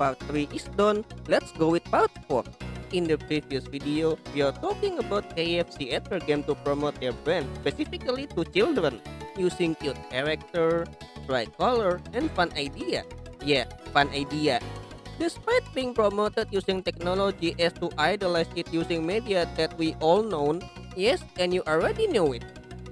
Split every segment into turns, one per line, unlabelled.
part 3 is done, let's go with part 4. In the previous video, we are talking about KFC Ether game to promote their brand specifically to children, using cute character, bright color, and fun idea. Yeah, fun idea. Despite being promoted using technology as to idolize it using media that we all know, yes, and you already know it,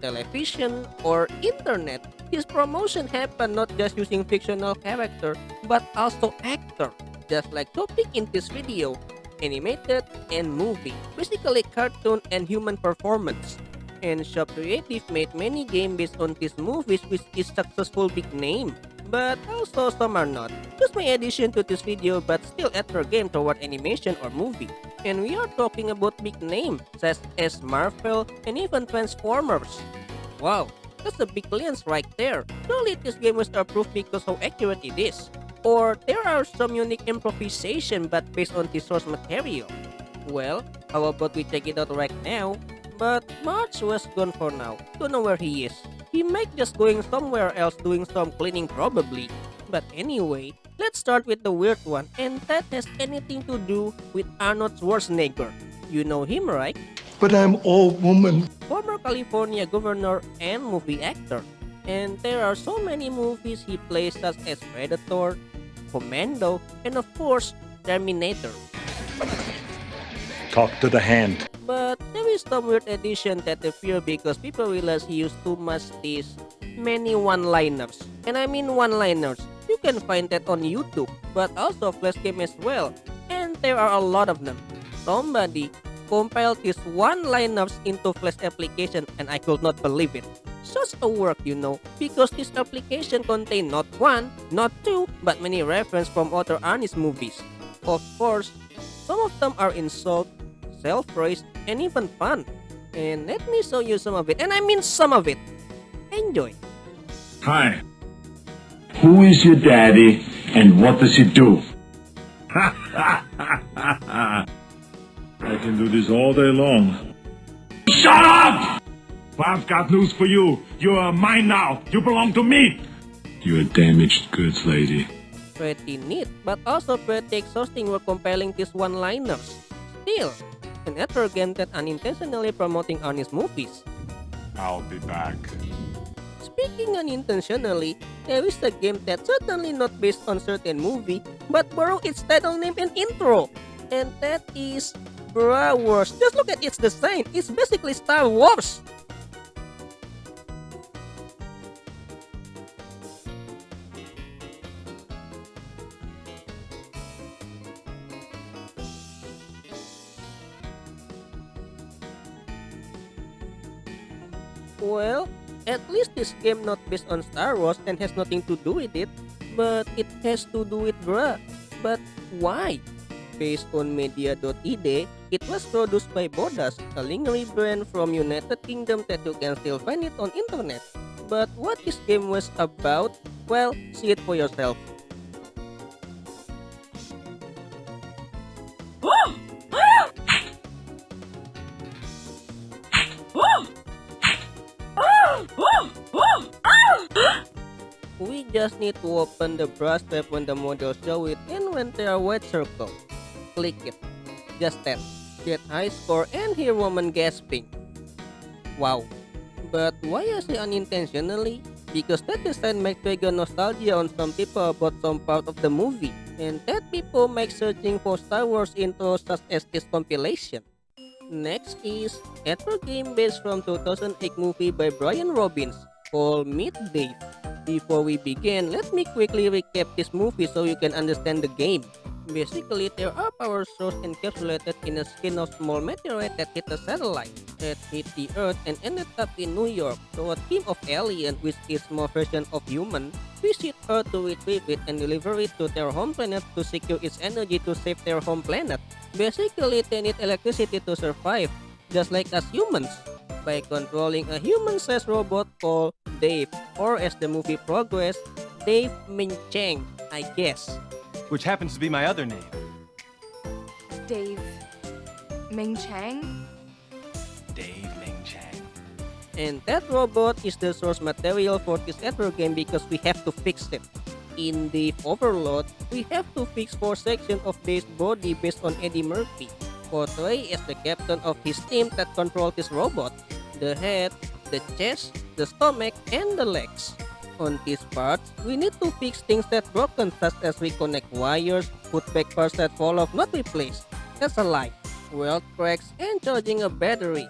television or internet, this promotion happened not just using fictional character, but also actor, just like topic in this video, animated and movie, basically cartoon and human performance. And Shop Creative made many games based on these movies which is successful big name. But also some are not. Just my addition to this video but still actor game toward animation or movie. And we are talking about big name such as Marvel and even Transformers. Wow, that's a big lens right there. Surely this game was approved because how accurate it is. Or there are some unique improvisation but based on the source material. Well, how about we check it out right now? But March was gone for now. Don't know where he is. He might just going somewhere else doing some cleaning probably. But anyway, let's start with the weird one, and that has anything to do with Arnold Schwarzenegger. You know him, right?
But I'm all woman.
Former California governor and movie actor. And there are so many movies he plays such as Predator, Commando, and of course, Terminator.
Talk to the hand.
But there is some weird addition that appear because people realize he used too much these many one-liners. And I mean one-liners. You can find that on YouTube, but also Flash game as well. And there are a lot of them. Somebody compiled these one-liners into Flash application and I could not believe it. Such a work, you know, because this application contain not one, not two, but many references from other Arnie's movies. Of course, some of them are insult, self-praise, and even fun. And let me show you some of it, and I mean some of it. Enjoy.
Hi. Who is your daddy and what does he do? I can do this all day long. Shut up! I've got news for you. You are mine now. You belong to me. You're a damaged goods lady.
Pretty neat, but also pretty exhausting for compiling these one-liners. Still, an ether game that unintentionally promoting Arnie's movies.
I'll be back.
Speaking unintentionally, there is a game that's certainly not based on certain movie, but borrow its title name and intro. And that is Bra Wars. Just look at its design. It's basically Star Wars. Well, at least this game not based on Star Wars and has nothing to do with it, but it has to do with Bra. But why? Based on Media.id, it was produced by Bodas, a lingerie brand from United Kingdom that you can still find it on internet. But what this game was about? Well, see it for yourself. We just need to open the brush strap when the model show it and when there are white circle. Click it. Just that. Get high score and hear woman gasping. Wow. But why I say unintentionally? Because that design makes trigger nostalgia on some people about some part of the movie. And that people make searching for Star Wars intros such as this compilation. Next is ether game based from 2008 movie by Brian Robbins called Meet Dave. Before we begin, let me quickly recap this movie so you can understand the game. Basically, there are power sources encapsulated in the skin of small meteorite that hit a satellite, that hit the Earth and ended up in New York. So a team of aliens, which is small version of human, visit Earth to retrieve it and deliver it to their home planet to secure its energy to save their home planet. Basically, they need electricity to survive, just like us humans, by controlling a human-sized robot called Dave, or as the movie progresses, Dave Min Cheng, I guess.
Which happens to be my other name.
Dave Ming Chang?
Dave Ming Chang.
And that robot is the source material for this ether game because we have to fix it. In the Overload, we have to fix 4 sections of Dave's body based on Eddie Murphy, portrayed as the captain of his team that controls his robot, the head, the chest, the stomach, and the legs. On these parts, we need to fix things that broken such as reconnect wires, put back parts that fall off not replaced. That's a lie. Weld cracks and charging a battery.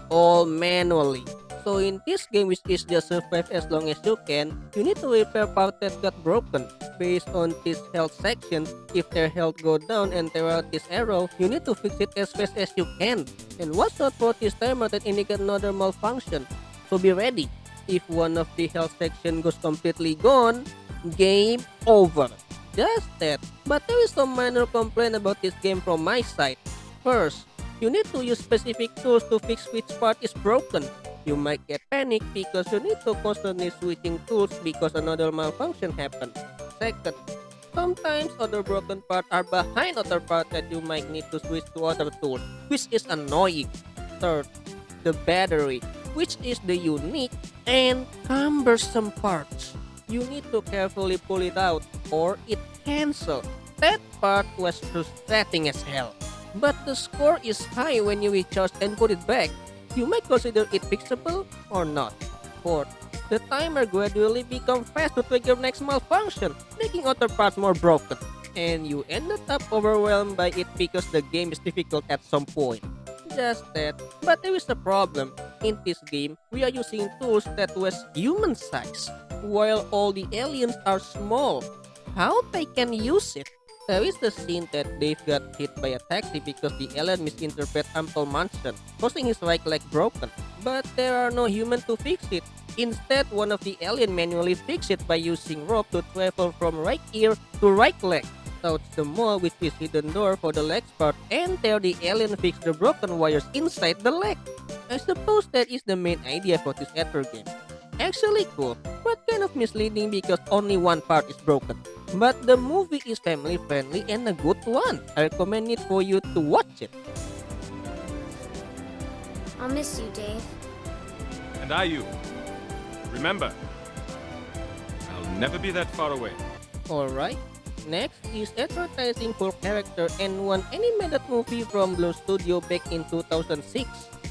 All manually. So in this game which is just survive as long as you can, you need to repair parts that got broken. Based on this health section, if their health go down and tear out this arrow, you need to fix it as fast as you can. And watch out for this timer that indicate another malfunction. So be ready. If one of the health section goes completely gone, game over. Just that. But there is some minor complaint about this game from my side. First, you need to use specific tools to fix which part is broken. You might get panic because you need to constantly switching tools because another malfunction happened. Second, sometimes other broken parts are behind other parts that you might need to switch to other tools, which is annoying. Third, the battery, which is the unique and cumbersome parts. You need to carefully pull it out or it cancels. That part was frustrating as hell. But the score is high when you recharge and put it back. You might consider it fixable or not. Fourth, the timer gradually becomes fast to trigger next malfunction, making other parts more broken. And you ended up overwhelmed by it because the game is difficult at some point. Just that, but there is a problem. In this game, we are using tools that was human size, while all the aliens are small. How they can use it? There is the scene that Dave got hit by a taxi because the alien misinterpreted ample motion, causing his right leg broken. But there are no humans to fix it. Instead, one of the alien manually fixed it by using rope to travel from right ear to right leg. Touch the mall with his hidden door for the legs part and there the alien fixed the broken wires inside the leg. I suppose that is the main idea for this ether game. Actually cool, but kind of misleading because only one part is broken. But the movie is family friendly and a good one. I recommend it for you to watch it.
I'll miss you, Dave.
And I you. Remember, I'll never be that far away.
Alright, next is advertising Hulk character and one animated movie from Blue Studio back in 2006.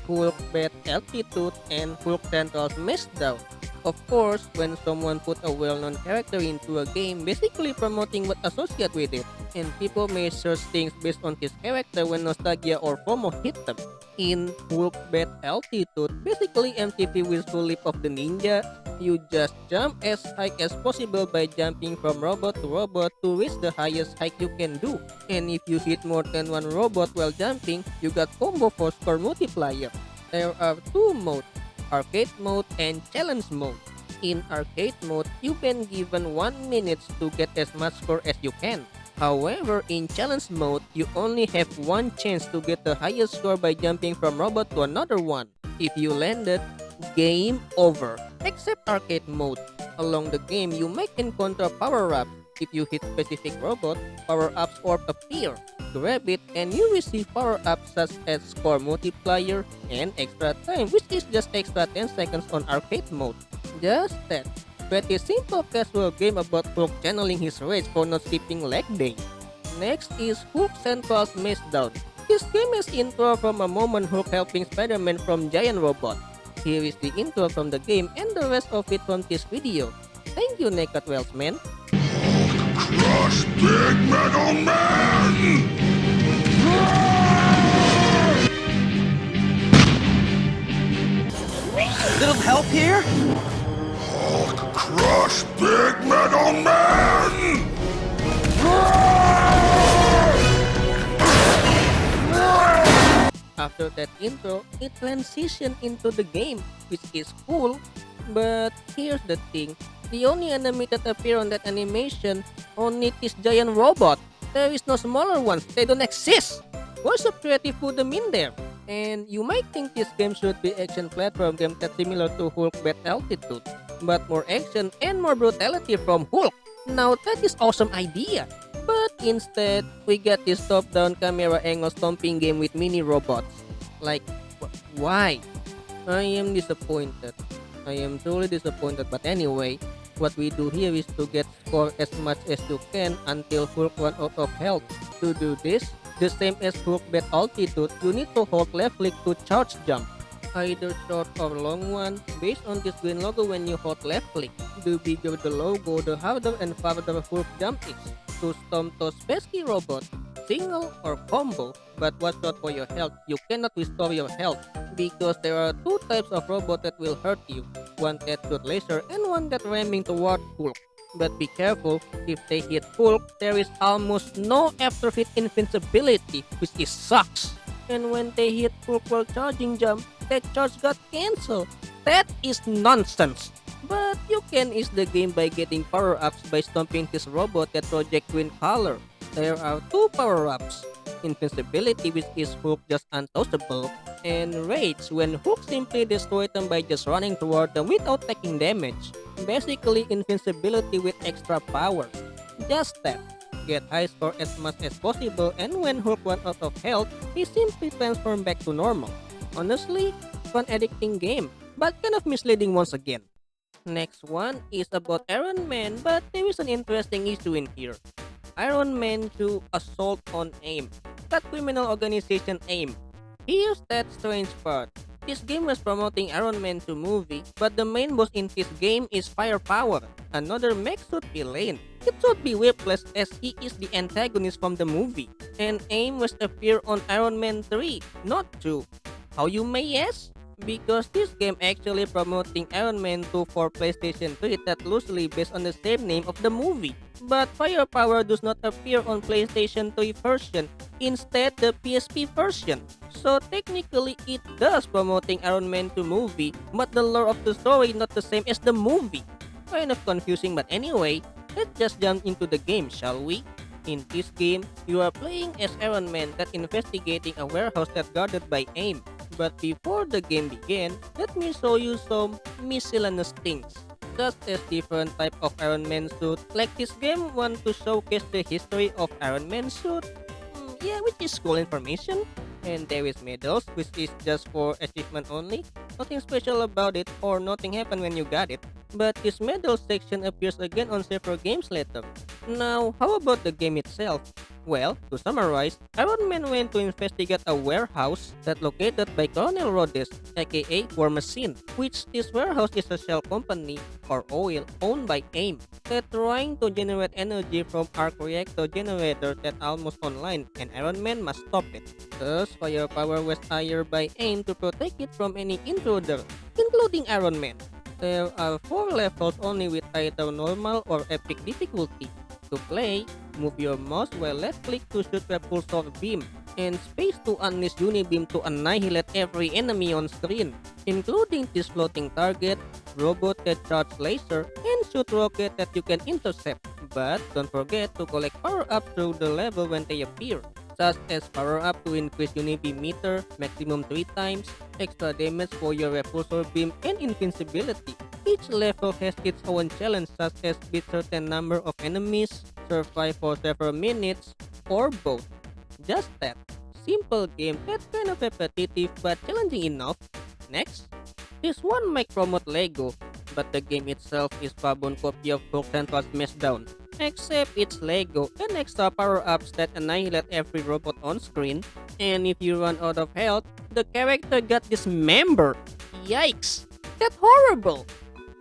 Hulk Bad Altitude and Hulk Central Smashdown. Of course, when someone put a well-known character into a game, basically promoting what associated with it, and people may search things based on his character when nostalgia or FOMO hit them. In Hulk Bad Altitude, basically MTV Wishful Leap of the Ninja, you just jump as high as possible by jumping from robot to reach the highest height you can do. And if you hit more than one robot while jumping, you got combo for score multiplier. There are two modes, arcade mode and challenge mode. In arcade mode, you've been given 1 minute to get as much score as you can. However, in challenge mode, you only have one chance to get the highest score by jumping from robot to another one. If you landed, game over. Except arcade mode. Along the game, you might encounter power-ups. If you hit specific robot, power-ups orb appear. Grab it and you receive power-ups such as score multiplier and extra time, which is just extra 10 seconds on arcade mode. Just that. Pretty simple casual game about Hulk channeling his rage for not skipping leg day. Next is Hulk Central Smashdown. This game is intro from a moment Hulk helping Spider-Man from giant robot. Here is the intro from the game and the rest of it from this video. Thank you, Naked Welsman.
Crush Big Metal Man!
Little help here?
Hulk crush Big Metal Man!
After that intro, it transitioned into the game, which is cool. But here's the thing, the only enemy that appear on that animation only this giant robot. There is no smaller ones, they don't exist. What's up creative put them in there? And you might think this game should be action platform game that's similar to Hulk Bad Altitude, but more action and more brutality from Hulk. Now that is awesome idea. But instead, we got this top-down camera angle stomping game with mini robots. Like, why? I am disappointed. I am truly disappointed, but anyway, What we do here is to get score as much as you can until Hulk run out of health. To do this, the same as Hulk bat altitude, you need to hold left click to charge jump. Either short or long one, based on this green logo when you hold left click. The bigger the logo, the harder and farther Hulk jump is. To stomp those pesky robot, single or combo, but watch out for your health. You cannot restore your health because there are two types of robot that will hurt you. One that shoot laser and one that ramming toward Hulk. But be careful, if they hit Hulk, there is almost no after hit invincibility, which is sucks. And when they hit Hulk while charging jump, that charge got cancelled. That is nonsense. But you can ease the game by getting power-ups by stomping this robot that project green color. There are two power-ups. Invincibility, which is Hulk just untouchable, and Rage, when Hulk simply destroys them by just running toward them without taking damage. Basically invincibility with extra power. Just that. Get high score as much as possible, and when Hulk runs out of health, he simply transforms back to normal. Honestly, fun addicting game, but kind of misleading once again. Next one is about Iron Man, but there is an interesting issue in here. Iron Man 2 Assault on AIM. That criminal organization AIM. Here's that strange part. This game was promoting Iron Man 2 movie, but the main boss in this game is Firepower, another mech suit villain. It should be Whiplash as he is the antagonist from the movie. And AIM was appear on Iron Man 3, not 2. How you may ask? Because this game actually promoting Iron Man 2 for PlayStation 3 that loosely based on the same name of the movie. But Firepower does not appear on PlayStation 3 version, instead the PSP version. So technically it does promoting Iron Man 2 movie, but the lore of the story not the same as the movie. Kind of confusing, but anyway, let's just jump into the game, shall we? In this game, you are playing as Iron Man that investigating a warehouse that guarded by AIM. But before the game begins, let me show you some miscellaneous things. Such as different type of Iron Man suit. Like this game want to showcase the history of Iron Man suit. Yeah, which is cool information. And there is medals, which is just for achievement only. Nothing special about it or nothing happened when you got it. But this medal section appears again on several games later. Now, how about the game itself? Well, to summarize, Iron Man went to investigate a warehouse that located by Colonel Rhodes, aka War Machine, which this warehouse is a shell company or oil owned by AIM that trying to generate energy from arc reactor generator that almost online and Iron Man must stop it. Thus, Firepower was hired by AIM to protect it from any intruder, including Iron Man. There are 4 levels only with either normal or epic difficulty. To play, move your mouse while left click to shoot repulsor beam, and space to unleash unibeam to annihilate every enemy on screen, including this floating target, robot that charge laser, and shoot rocket that you can intercept. But don't forget to collect power-ups through the level when they appear, such as power-up to increase unibeam meter maximum 3 times, extra damage for your repulsor beam, and invincibility. Each level has its own challenge such as beat certain number of enemies, survive for several minutes, or both. Just that. Simple game that's kind of repetitive but challenging enough. Next, this one might promote Lego, but the game itself is carbon copy of Hulk Central Smashdown. Except it's Lego and extra power-ups that annihilate every robot on screen, and if you run out of health, the character got dismembered. Yikes! That's horrible!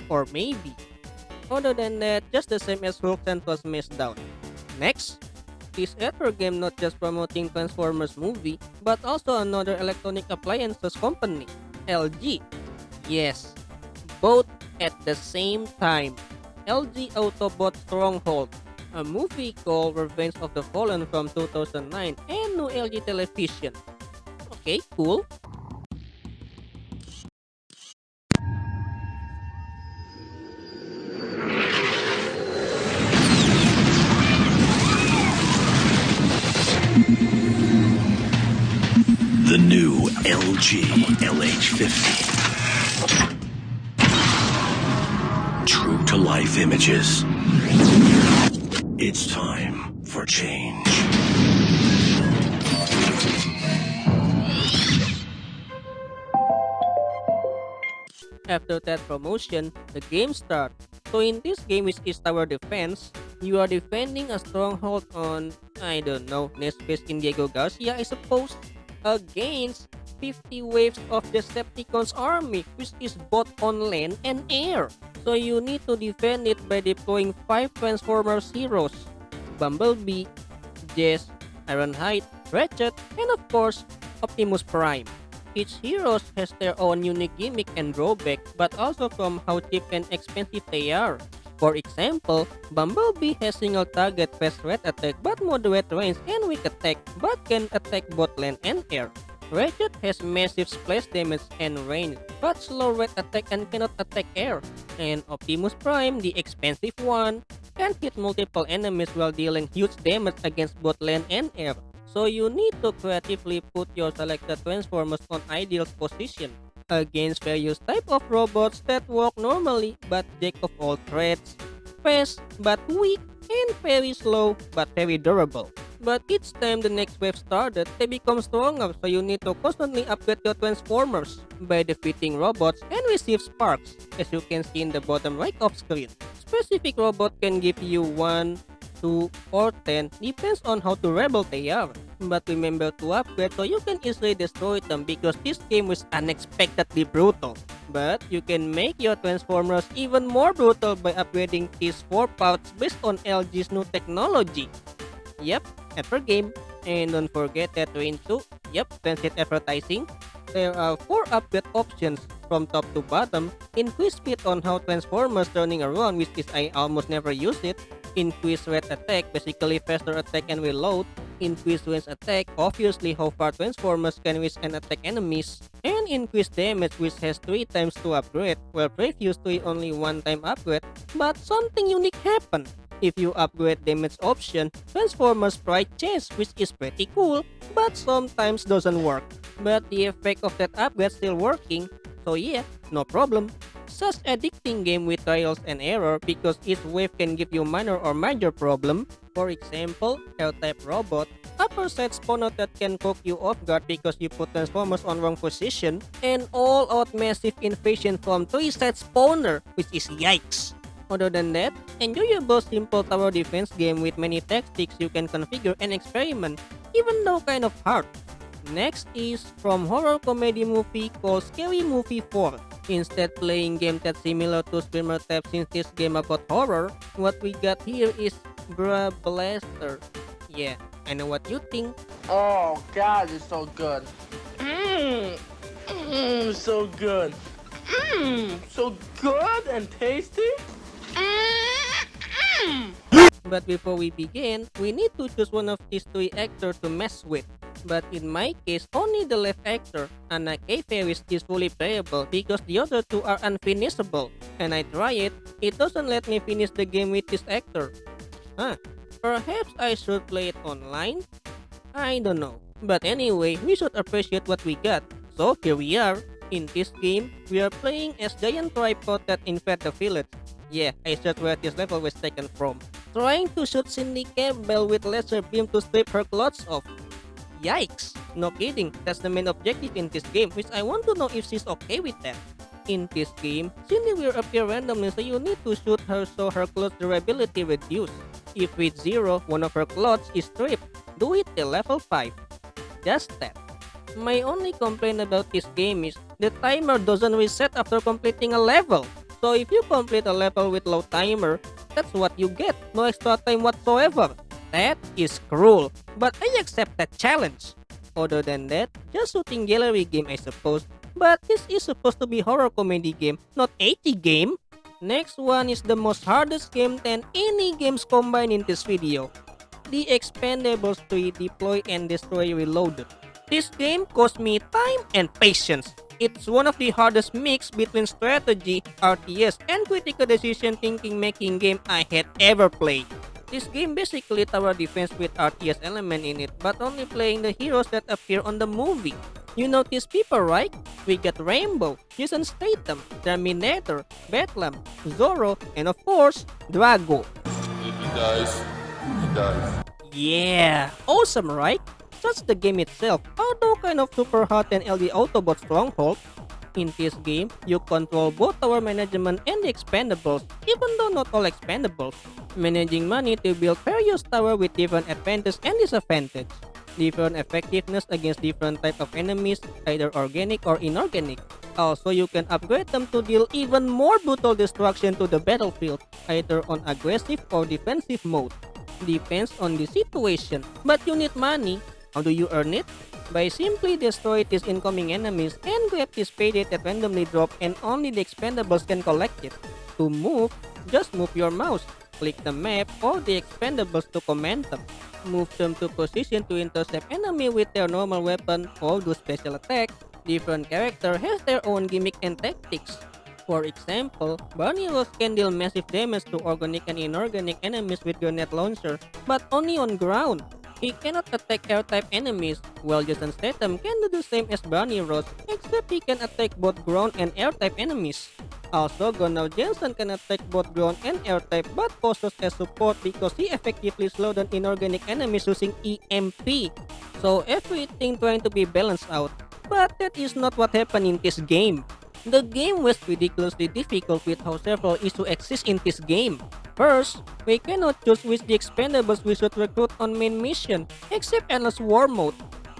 Or maybe. Other than that, just the same as Hulk Central Smashdown. Next, this ether game not just promoting Transformers movie, but also another electronic appliances company, LG. Yes, both at the same time. LG Autobot Stronghold, a movie called Revenge of the Fallen from 2009, and new LG television. Okay, cool.
The new LG LH50. True to life images. It's time for change.
After that promotion, the game starts. So in this game, which is tower defense, you are defending a stronghold on, I don't know, nest-based in Diego Garcia, I suppose, against 50 waves of Decepticons army, which is both on land and air. So you need to defend it by deploying 5 Transformers heroes, Bumblebee, Jess, Ironhide, Ratchet, and of course, Optimus Prime. Each hero has their own unique gimmick and drawback, but also from how cheap and expensive they are. For example, Bumblebee has single target fast red attack but moderate range and weak attack, but can attack both land and air. Ratchet has massive splash damage and range, but slow red attack and cannot attack air. And Optimus Prime, the expensive one, can hit multiple enemies while dealing huge damage against both land and air. So you need to creatively put your selected Transformers on ideal position against various type of robots that work normally but jack of all trades, fast but weak, and very slow but very durable. But each time the next wave started, they become stronger, so you need to constantly upgrade your Transformers by defeating robots and receive sparks, as you can see in the bottom right of screen. Specific robot can give you 1, 2, or 10, depends on how durable they are. But remember to upgrade so you can easily destroy them because this game is unexpectedly brutal. But you can make your Transformers even more brutal by upgrading these 4 parts based on LG's new technology. Yep, Ever Game. And don't forget that Rain 2, yep, Transit Advertising. There are 4 upgrade options from top to bottom. Increase speed on how Transformers turning around, which is I almost never use it. Increase red attack, basically faster attack and reload. Increase range attack, obviously how far Transformers can reach and attack enemies. And increase damage, which has 3 times to upgrade, where previously only 1 time upgrade. But something unique happened. If you upgrade damage option, Transformers Pride change, which is pretty cool, but sometimes doesn't work. But the effect of that upgrade still working, so yeah, no problem. Such addicting game with trials and error because each wave can give you minor or major problem. For example, L-type robot, upper side spawner that can cook you off guard because you put Transformers on wrong position, and all-out massive invasion from 3-side spawner, which is yikes. Other than that, enjoyable simple tower defense game with many tactics you can configure and experiment, even though kind of hard. Next is from horror comedy movie called Scary Movie 4. Instead playing game that's similar to Screamer Type since this game about horror, what we got here is Bra Blaster. Yeah, I know what you think.
Oh God, it's so good. So good. So good and tasty.
But before we begin, we need to choose one of these 3 actors to mess with. But in my case, only the left actor, Anna K. Ferris, is fully playable because the other 2 are unfinishable. And I try it, it doesn't let me finish the game with this actor. Perhaps I should play it online? I don't know. But anyway, we should appreciate what we got. So here we are. In this game, we are playing as giant tripod that invade the village. Yeah, I searched where this level was taken from. Trying to shoot Cindy Campbell with laser beam to strip her clothes off. Yikes! No kidding, that's the main objective in this game, which I want to know if she's okay with that. In this game, Cindy will appear randomly, so you need to shoot her so her clothes durability reduced. If with 0, one of her clothes is stripped, do it till level 5. Just that. My only complaint about this game is the timer doesn't reset after completing a level. So if you complete a level with low timer, that's what you get, no extra time whatsoever. That is cruel, but I accept that challenge. Other than that, just shooting gallery game I suppose, but this is supposed to be horror comedy game, not 80 game. Next one is the most hardest game than any games combined in this video. The Expendables 3 Deploy and Destroy Reloaded. This game cost me time and patience. It's one of the hardest mix between strategy, RTS, and critical decision thinking making game I had ever played. This game basically tower defense with RTS element in it, but only playing the heroes that appear on the movie. You know these people, right? We got Rainbow, Jason Statham, Terminator, Bedlam, Zorro, and of course, Drago.
If he dies, he dies.
Yeah, awesome, right? That's the game itself, although kind of super hot and LD Autobot Stronghold. In this game, you control both tower management and the expendables, even though not all expendables. Managing money to build various towers with different advantages and disadvantages. Different effectiveness against different type of enemies, either organic or inorganic. Also, you can upgrade them to deal even more brutal destruction to the battlefield, either on aggressive or defensive mode. Depends on the situation, but you need money. How do you earn it? By simply destroy these incoming enemies and grab this payday that randomly drop and only the expendables can collect it. To move, just move your mouse, click the map or the expendables to command them. Move them to position to intercept enemy with their normal weapon or do special attack. Different character has their own gimmick and tactics. For example, Barney Rose can deal massive damage to organic and inorganic enemies with grenade launcher, but only on ground. He cannot attack air-type enemies, while Jason Statham can do the same as Barney Rose, except he can attack both ground and air-type enemies. Also, Gunnar Jensen can attack both ground and air-type but poses as support because he effectively slows down inorganic enemies using EMP. So everything trying to be balanced out. But that is not what happened in this game. The game was ridiculously difficult with how several issues exist in this game. First, we cannot choose which the expendables we should recruit on main mission, except Endless War mode.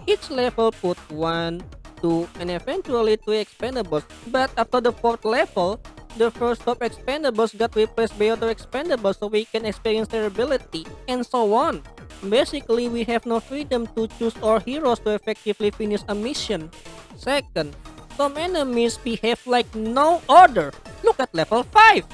Each level put 1, 2, and eventually 3 expendables, but after the 4th level, the first top expendables got replaced by other expendables so we can experience their ability, and so on. Basically, we have no freedom to choose our heroes to effectively finish a mission. Second, some enemies behave like no other. Look at level 5.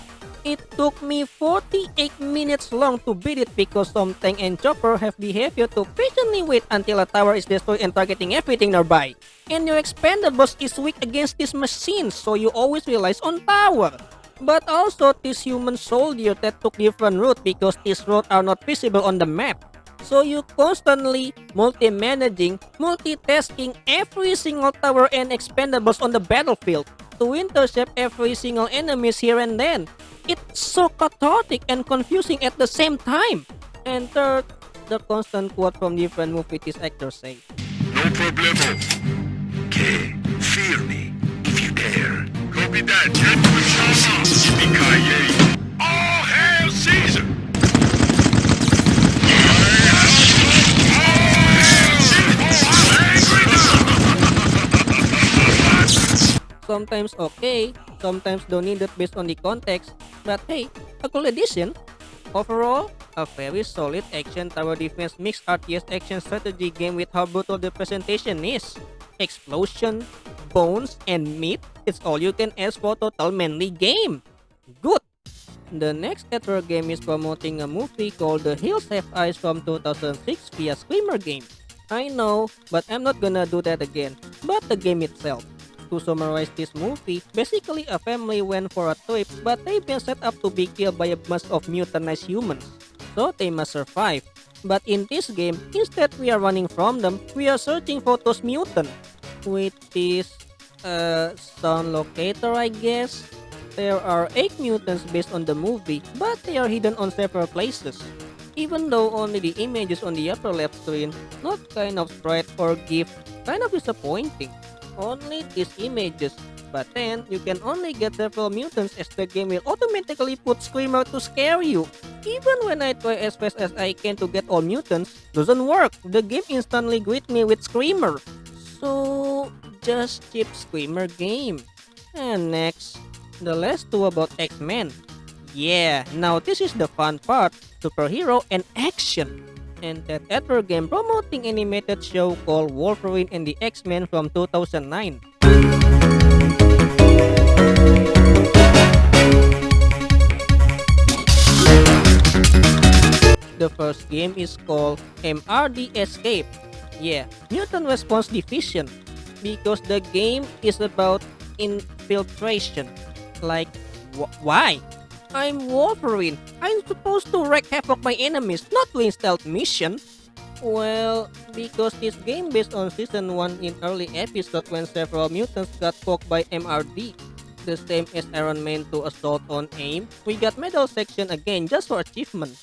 It took me 48 minutes long to beat it because some tank and chopper have behavior to patiently wait until a tower is destroyed and targeting everything nearby. And your expendables is weak against these machines, so you always relies on power. But also these human soldiers that took different route because these roads are not visible on the map. So you constantly multi-managing, multitasking every single tower and expendables on the battlefield to intercept every single enemies here and then. It's so cathartic and confusing at the same time. And third, the constant quote from different movie these actors say.
No problemo. Que, fear me, if you dare. Copy that, get to the shama. Yippee-ki-yay. All hail Caesar!
Sometimes okay, sometimes don't need it based on the context, but hey, a cool addition. Overall, a very solid action tower defense mixed RTS action strategy game with how brutal the presentation is. Explosion, bones, and meat, it's all you can ask for total manly game. Good! The next Ether game is promoting a movie called The Hills Have Eyes from 2006 via Screamer game. I know, but I'm not gonna do that again. But the game itself. To summarize this movie, basically a family went for a trip but they've been set up to be killed by a bunch of mutantized humans. So they must survive. But in this game, instead we are running from them, we are searching for those mutants. With this sound locator, I guess. There are 8 mutants based on the movie, but they are hidden on several places. Even though only the images on the upper left screen, not kind of sprite or GIF, kind of disappointing. Only these images, but then you can only get several mutants as the game will automatically put Screamer to scare you. Even when I try as fast as I can to get all mutants, doesn't work. The game instantly greet me with Screamer. So, just cheap Screamer game. And next, the last two about X-Men. Yeah, now this is the fun part, superhero and action. And that Ether game promoting animated show called Wolverine and the X-Men from 2009. The first game is called MRD Escape. Yeah, Mutant Response Division. Because the game is about infiltration. Like, why? I'm Wolverine. I'm supposed to wreak havoc my enemies, not to stealth mission. Well, because this game based on season 1 in early episode when several mutants got poked by MRD. The same as Iron Man 2 Assault on AIM, we got medal section again just for achievement.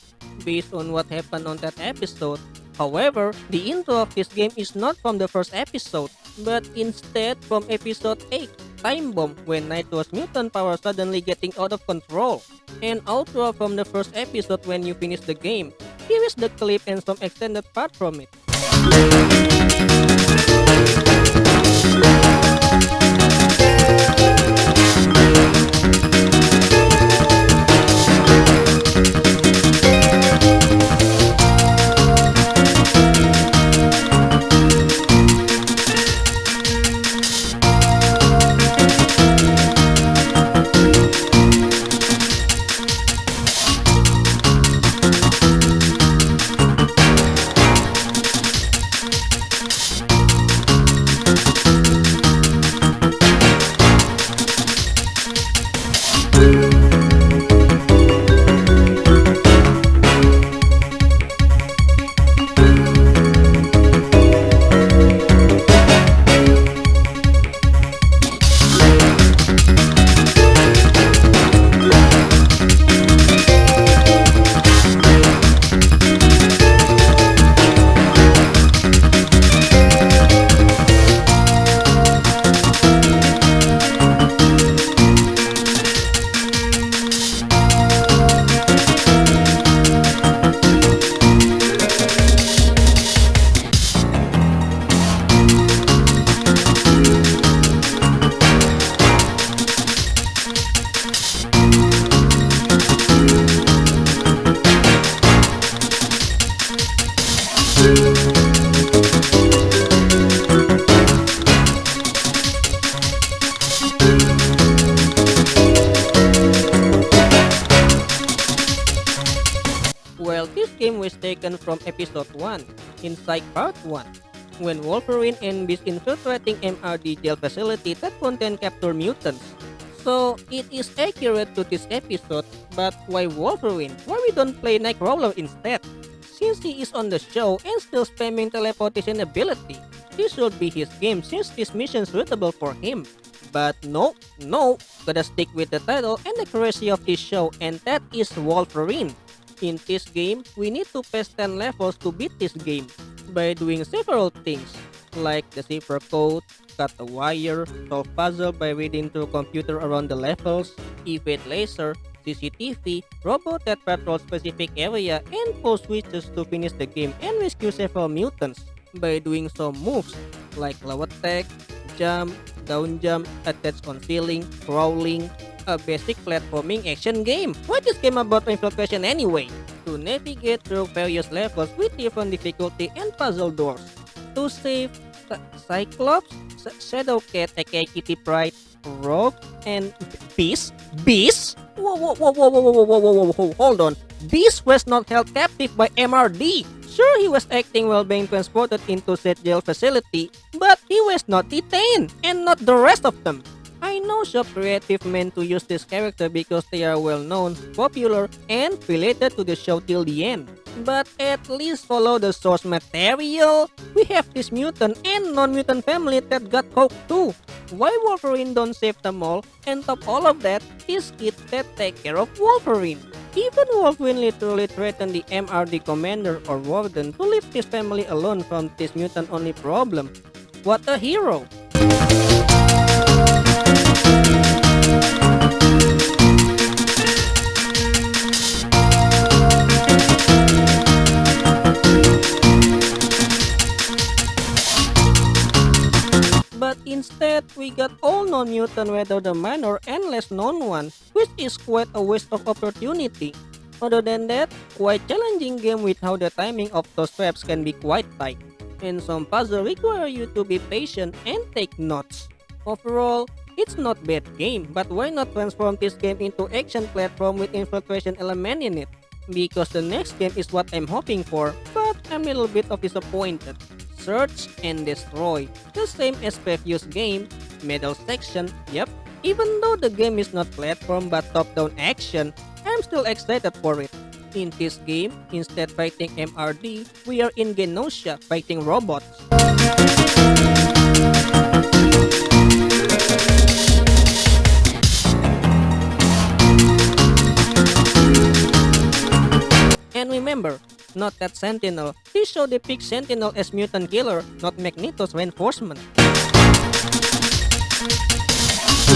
Based on what happened on that episode. However, the intro of this game is not from the first episode, but instead from episode 8. time bomb when Nitro's mutant power suddenly getting out of control. And outro from the first episode when you finish the game. Here is the clip and some extended part from it. Well, this game was taken from episode 1, Inside Part 1, when Wolverine and Beast infiltrating MRD jail facility that contain captured mutants. So, it is accurate to this episode, but why Wolverine? Why we don't play Nightcrawler instead? Since he is on the show and still spamming teleportation ability, this should be his game since this mission is suitable for him. But no, gotta stick with the title and the accuracy of this show, and that is Wolverine. In this game, we need to pass 10 levels to beat this game by doing several things like decipher code, cut a wire, solve puzzle by reading through computer around the levels, evade laser, CCTV, robot that patrol specific area, and pull switches to finish the game and rescue several mutants by doing some moves like low attack, jump, down jump, attach on ceiling, crawling, a basic platforming action game. What is game about infiltration anyway? To navigate through various levels with different difficulty and puzzle doors. To save Cyclops, Shadow Cat aka Kitty Pryde, Rogue, and Beast? Beast? Whoa, hold on. Beast was not held captive by MRD. Sure, he was acting while being transported into said jail facility, but he was not detained, and not the rest of them. I know Shop Creative meant to use this character because they are well known, popular, and related to the show till the end. But at least follow the source material. We have this mutant and non-mutant family that got caught too. Why Wolverine don't save them all? And top all of that, is kids that take care of Wolverine. Even Wolverine literally threatened the MRD commander or warden to leave his family alone from this mutant-only problem. What a hero! But instead, we got all non-mutant whether the minor and less known one, which is quite a waste of opportunity. Other than that, quite challenging game with how the timing of those traps can be quite tight, and some puzzle require you to be patient and take notes. Overall, it's not bad game, but why not transform this game into action platform with infiltration element in it? Because the next game is what I'm hoping for, but I'm a little bit of disappointed. Search and Destroy, the same as previous game, medal section, yep. Even though the game is not platform but top-down action, I'm still excited for it. In this game, instead fighting MRD, we are in Genosha fighting robots. And remember, not that Sentinel. This show depicts Sentinel as mutant killer, not Magneto's reinforcement. But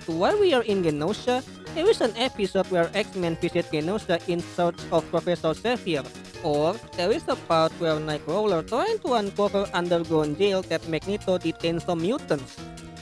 while we are in Genosha, there is an episode where X-Men visit Genosha in search of Professor Xavier. Or there is a part where Nightcrawler trying to uncover underground jail that Magneto detains some mutants.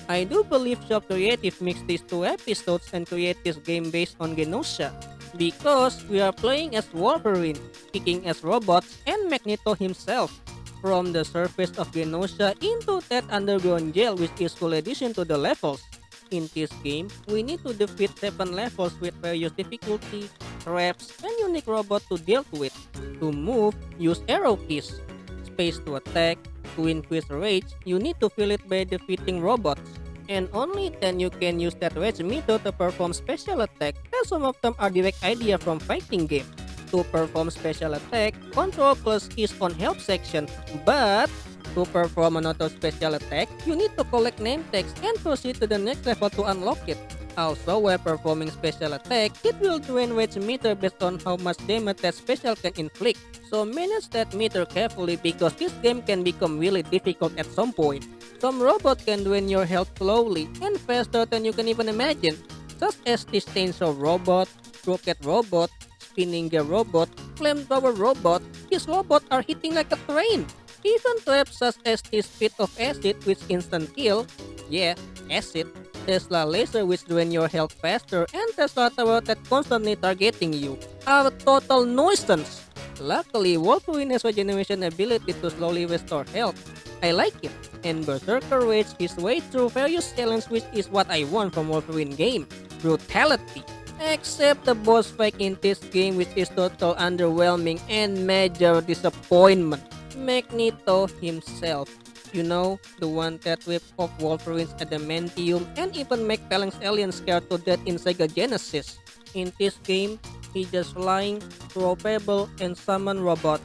I do believe Shop Creative mixed these two episodes and create this game based on Genosha. Because we are playing as Wolverine, kicking as robots, and Magneto himself. From the surface of Genosha into that underground jail, which is full addition to the levels. In this game, we need to defeat 7 levels with various difficulty, traps, and unique robots to deal with. To move, use arrow keys. Space to attack. To increase rage, you need to fill it by defeating robots. And only then you can use that rage meter to perform special attack, and some of them are direct idea from fighting game. To perform special attack, control plus keys on help section, but to perform another special attack, you need to collect name tags and proceed to the next level to unlock it. Also, while performing special attack, it will drain rage meter based on how much damage that special can inflict. So manage that meter carefully because this game can become really difficult at some point. Some robot can drain your health slowly and faster than you can even imagine, such as this chainsaw robot, rocket robot, spinning gear robot, flamethrower robot. These robots are hitting like a train. Even traps such as this pit of acid which instant kill, yeah, acid, Tesla laser which drain your health faster, and Tesla tower that constantly targeting you are total nuisance. Luckily, Wolverine has regeneration ability to slowly restore health. I like it, and Berserker Rage his way through various challenges which is what I want from Wolverine game. Brutality. Except the boss fight in this game which is total underwhelming and major disappointment. Magneto himself. You know, the one that ripped off Wolverine's adamantium and even make Phalanx aliens scared to death in Sega Genesis. In this game, he just flying, throw pebble, and summon robots.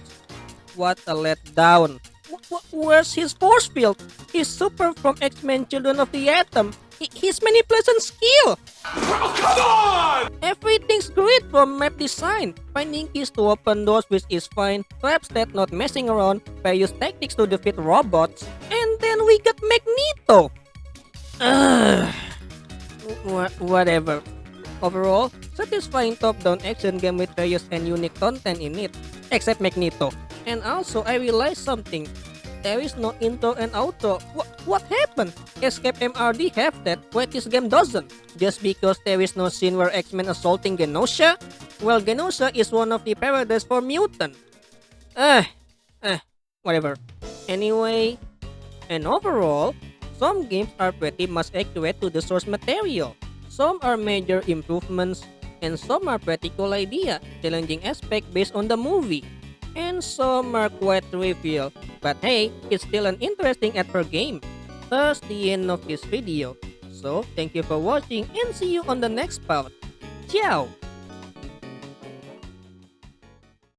What a letdown. Where's his force field? He's super from X-Men Children of the Atom. His manipulation skill.
Come on!
Everything's great from map design. Finding keys to open doors which is fine. Traps that not messing around. Various tactics to defeat robots. And then we got Magneto. Whatever. Overall, satisfying top-down action game with various and unique content in it. Except Magneto. And also, I realized something. There is no intro and outro. What happened? Escape MRD have that, but this game doesn't. Just because there is no scene where X-Men assaulting Genosha? Well, Genosha is one of the paradise for mutant. Whatever. Anyway, and overall, some games are pretty much accurate to the source material. Some are major improvements, and some are practical idea, challenging aspect based on the movie. And some are quite trivial, but hey, it's still an interesting ad per game. That's the end of this video. So, thank you for watching and see you on the next part. Ciao!